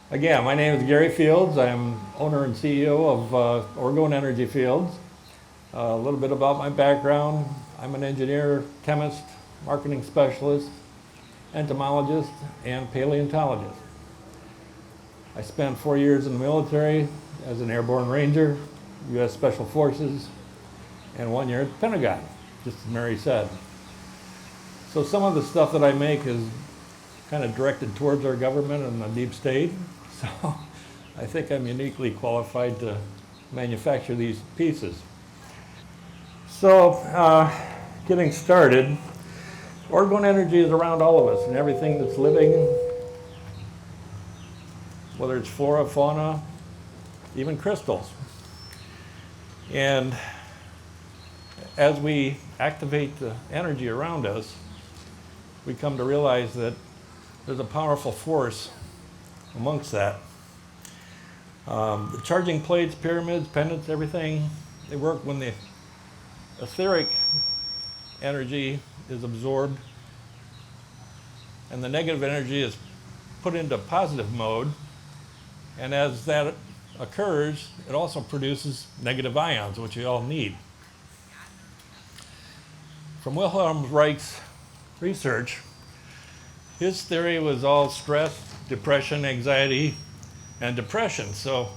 Again, my name is Gary Fields. I'm owner and CEO of Orgonite Energy Fields. A little bit about my background. I'm an engineer, chemist, marketing specialist, entomologist, and paleontologist. I spent 4 years in the military as an airborne ranger, U.S. Special Forces, and 1 year at the Pentagon, just as Mary said. So some of the stuff that I make is kind of directed towards our government and the deep state. So I think I'm uniquely qualified to manufacture these pieces. So getting started, orgone energy is around all of us and everything that's living, whether it's flora, fauna, even crystals. And as we activate the energy around us, we come to realize that there's a powerful force amongst that. The charging plates, pyramids, pendants, everything, they work when the etheric energy is absorbed and the negative energy is put into positive mode. And as that occurs, it also produces negative ions, which we all need. From Wilhelm Reich's research, his theory was all stress, depression, anxiety, and depression. So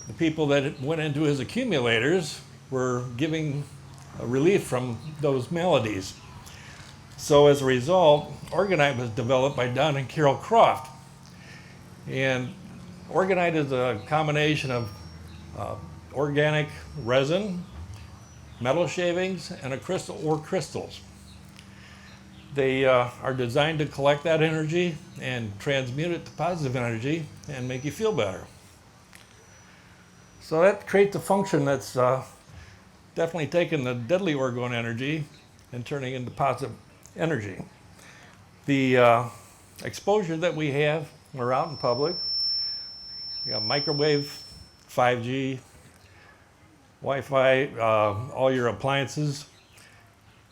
the people that went into his accumulators were giving a relief from those maladies. So as a result, Organite was developed by Don and Carol Croft. And Organite is a combination of organic resin, metal shavings, and a crystal or crystals. They are designed to collect that energy and transmute it to positive energy and make you feel better. So that creates a function that's definitely taking the deadly orgone energy and turning it into positive energy. The exposure that we have when we're out in public, we got microwave, 5G, Wi-Fi, all your appliances.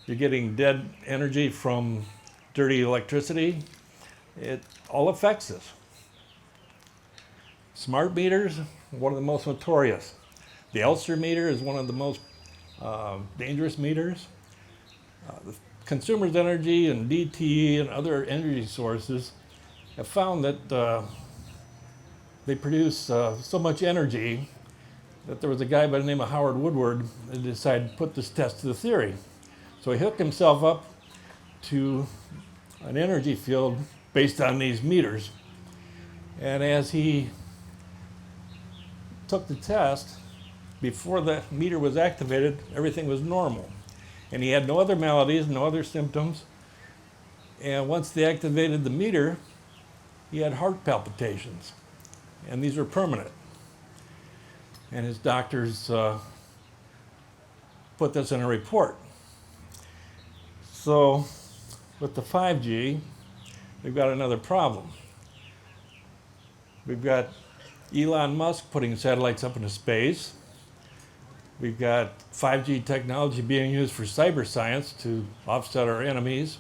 You're getting dead energy from dirty electricity. It all affects us. Smart meters, one of the most notorious. The Elster meter is one of the most dangerous meters. The consumer's energy and DTE and other energy sources have found that they produce so much energy that there was a guy by the name of Howard Woodward that decided to put this test to the theory. So he hooked himself up to an energy field based on these meters. And as he took the test, before the meter was activated, everything was normal. And he had no other maladies, no other symptoms. And once they activated the meter, he had heart palpitations. And these were permanent. And his doctors put this in a report. So with the 5G, we've got another problem. We've got Elon Musk putting satellites up into space. We've got 5G technology being used for cyber science to offset our enemies.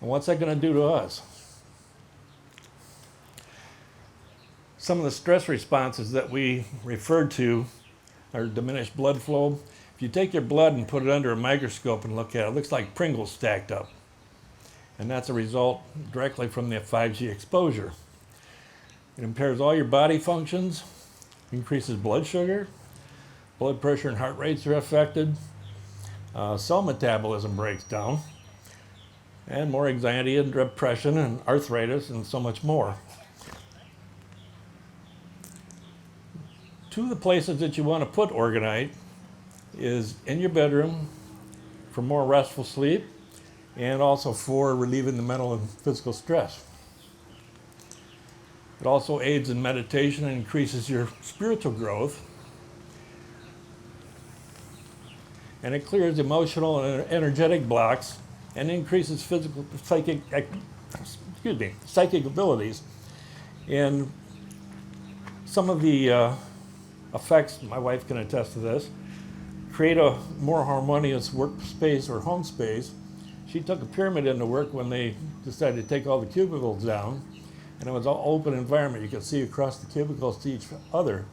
And what's that going to do to us? Some of the stress responses that we referred to are diminished blood flow. If you take your blood and put it under a microscope and look at it, it looks like Pringles stacked up. And that's a result directly from the 5G exposure. It impairs all your body functions, increases blood sugar, blood pressure and heart rates are affected, cell metabolism breaks down, and more anxiety and depression and arthritis and so much more. Two of the places that you want to put Orgonite is in your bedroom for more restful sleep and also for relieving the mental and physical stress. It also aids in meditation and increases your spiritual growth. And it clears emotional and energetic blocks and increases psychic abilities. And some of the effects, my wife can attest to this, create a more harmonious workspace or home space. She took a pyramid into work when they decided to take all the cubicles down. and it was all open environment. You could see across the cubicles to each other.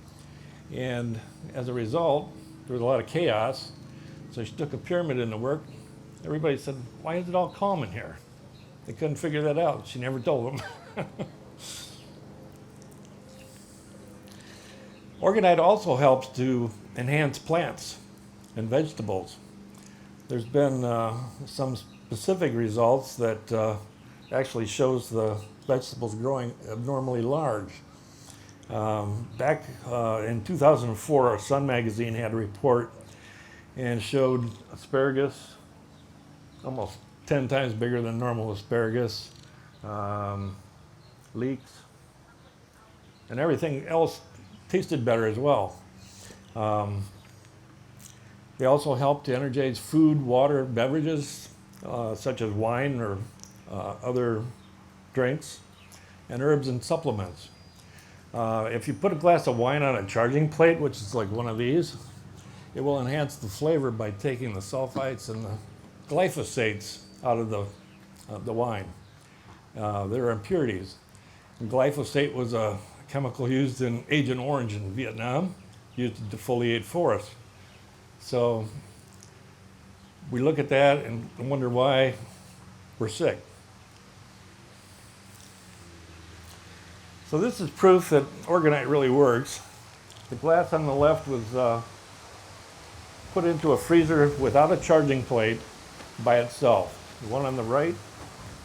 And as a result, there was a lot of chaos. So she took a pyramid into work. Everybody said, why is it all calm in here? They couldn't figure that out. She never told them. Organite also helps to enhance plants and vegetables. There's been some specific results that actually shows the vegetables growing abnormally large. Back in 2004, Sun magazine had a report and showed asparagus almost 10 times bigger than normal asparagus, leeks, and everything else tasted better as well. They also help to energize food, water, beverages, such as wine or other drinks, and herbs and supplements. If you put a glass of wine on a charging plate, which is like one of these, it will enhance the flavor by taking the sulfites and the glyphosates out of the wine. There are impurities. And glyphosate was a chemical used in Agent Orange in Vietnam, used to defoliate forests. So we look at that and wonder why we're sick. So this is proof that Organite really works. The glass on the left was put into a freezer without a charging plate by itself. The one on the right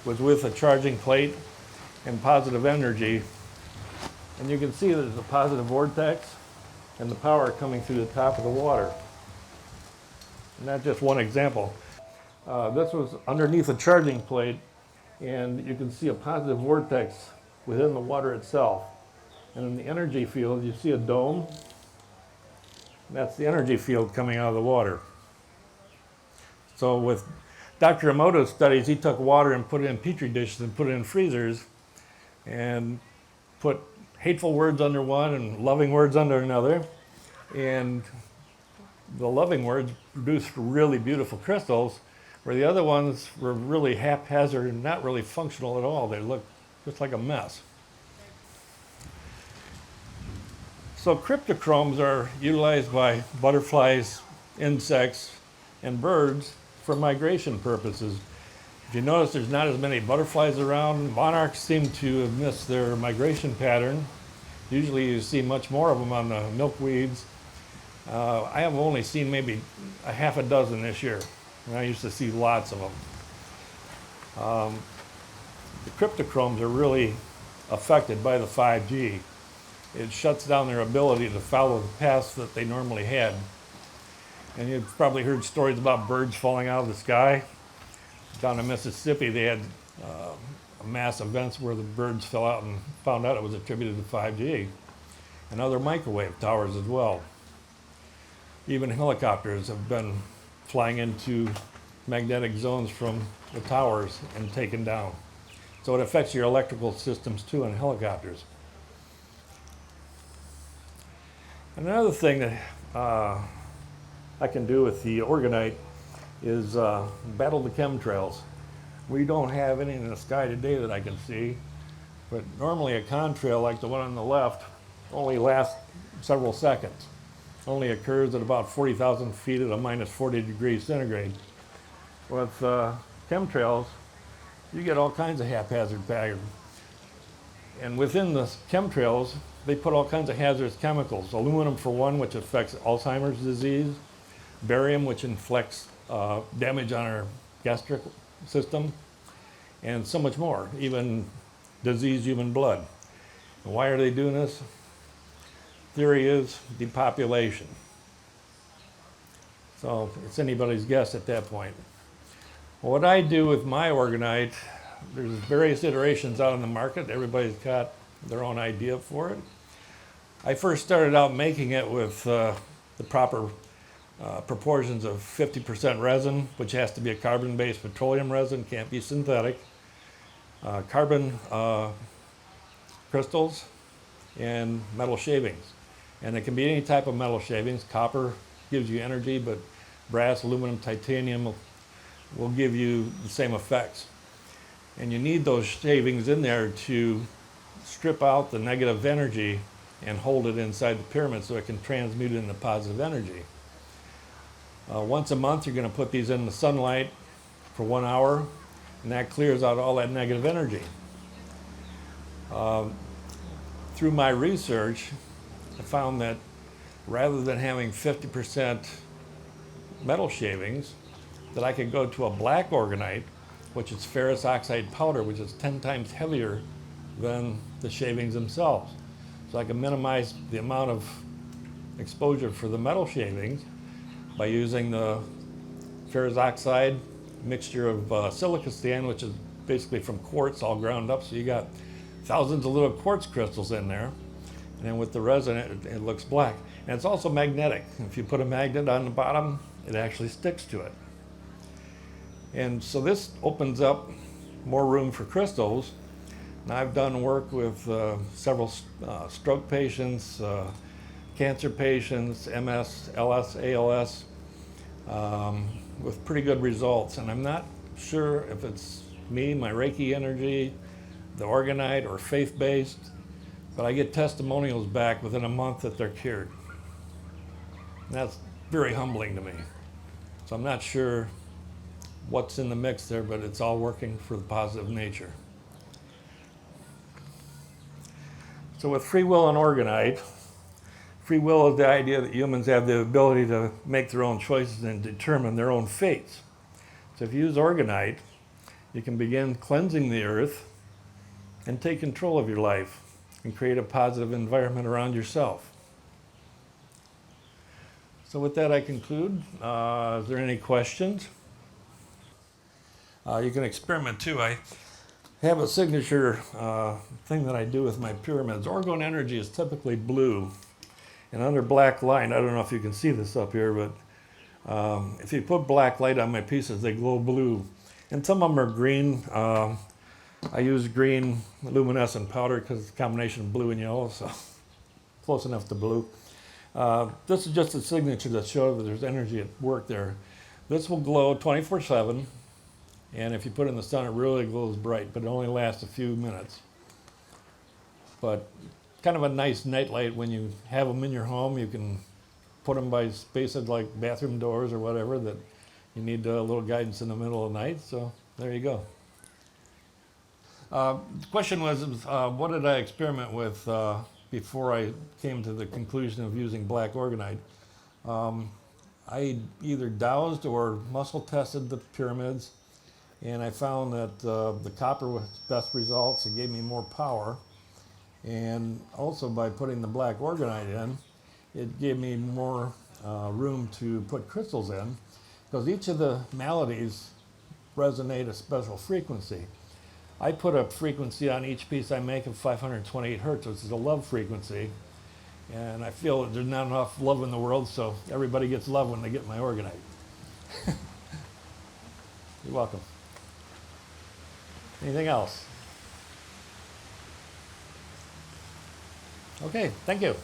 was with a charging plate and positive energy. And you can see there's a positive vortex and the power coming through the top of the water. And that's just one example. This was underneath a charging plate, and you can see a positive vortex within the water itself. And in the energy field, you see a dome. That's the energy field coming out of the water. So with Dr. Emoto's studies, he took water and put it in petri dishes and put it in freezers and put hateful words under one and loving words under another. And the loving words produced really beautiful crystals, where the other ones were really haphazard and not really functional at all. They looked just like a mess. So cryptochromes are utilized by butterflies, insects, and birds for migration purposes. If you notice, there's not as many butterflies around. Monarchs seem to have missed their migration pattern. Usually you see much more of them on the milkweeds. I have only seen maybe a half a dozen this year, and I used to see lots of them. The cryptochromes are really affected by the 5G. It shuts down their ability to follow the paths that they normally had. And you've probably heard stories about birds falling out of the sky. Down in Mississippi, they had mass events where the birds fell out and found out it was attributed to 5G, and other microwave towers as well. Even helicopters have been flying into magnetic zones from the towers and taken down. So it affects your electrical systems too in helicopters. Another thing that I can do with the Organite is battle the chemtrails. We don't have any in the sky today that I can see, but normally a contrail like the one on the left only lasts several seconds. Only occurs at about 40,000 feet at a minus 40 degrees centigrade. With chemtrails, you get all kinds of haphazard pattern. And within the chemtrails, they put all kinds of hazardous chemicals. Aluminum, for one, which affects Alzheimer's disease. Barium, which inflicts damage on our gastric system. And so much more, even diseased human blood. And why are they doing this? Theory is depopulation. So it's anybody's guess at that point. What I do with my Organite, there's various iterations out in the market. Everybody's got their own idea for it. I first started out making it with the proper proportions of 50% resin, which has to be a carbon-based petroleum resin, can't be synthetic, carbon crystals, and metal shavings. And it can be any type of metal shavings. Copper gives you energy, but brass, aluminum, titanium will give you the same effects. And you need those shavings in there to strip out the negative energy and hold it inside the pyramid so it can transmute into positive energy. Once a month, you're going to put these in the sunlight for 1 hour, and that clears out all that negative energy. Through my research, I found that rather than having 50% metal shavings, that I could go to a black Organite, which is ferrous oxide powder, which is 10 times heavier than the shavings themselves. So I can minimize the amount of exposure for the metal shavings by using the ferrous oxide mixture of silica sand, which is basically from quartz all ground up. So you got thousands of little quartz crystals in there. And then with the resin, it looks black. And it's also magnetic. If you put a magnet on the bottom, it actually sticks to it. And so this opens up more room for crystals. And I've done work with several stroke patients, cancer patients, MS, LS, ALS, with pretty good results. And I'm not sure if it's me, my Reiki energy, the Orgonite, or faith-based, but I get testimonials back within a month that they're cured. And that's very humbling to me. So I'm not sure what's in the mix there, but it's all working for the positive nature. So with free will and Orgonite, free will is the idea that humans have the ability to make their own choices and determine their own fates. So if you use Orgonite, you can begin cleansing the earth and take control of your life and create a positive environment around yourself. So with that, I conclude. Is there any questions? You can experiment too. I have a signature thing that I do with my pyramids. Orgone energy is typically blue. And under black light, I don't know if you can see this up here, but if you put black light on my pieces, they glow blue. And some of them are green. I use green luminescent powder because it's a combination of blue and yellow, so close enough to blue. This is just a signature that shows that there's energy at work there. This will glow 24/7, and if you put it in the sun, it really glows bright, but it only lasts a few minutes. But kind of a nice night light when you have them in your home. You can put them by spaces like bathroom doors or whatever that you need a little guidance in the middle of the night, so there you go. The question was, what did I experiment with before I came to the conclusion of using black Orgonite? I either dowsed or muscle tested the pyramids, and I found that the copper was best results. It gave me more power, and also by putting the black Orgonite in, it gave me more room to put crystals in, because each of the maladies resonate a special frequency. I put a frequency on each piece I make of 528 hertz, which is a love frequency. And I feel that there's not enough love in the world, so everybody gets love when they get my Orgonite. You're welcome. Anything else? Okay, thank you.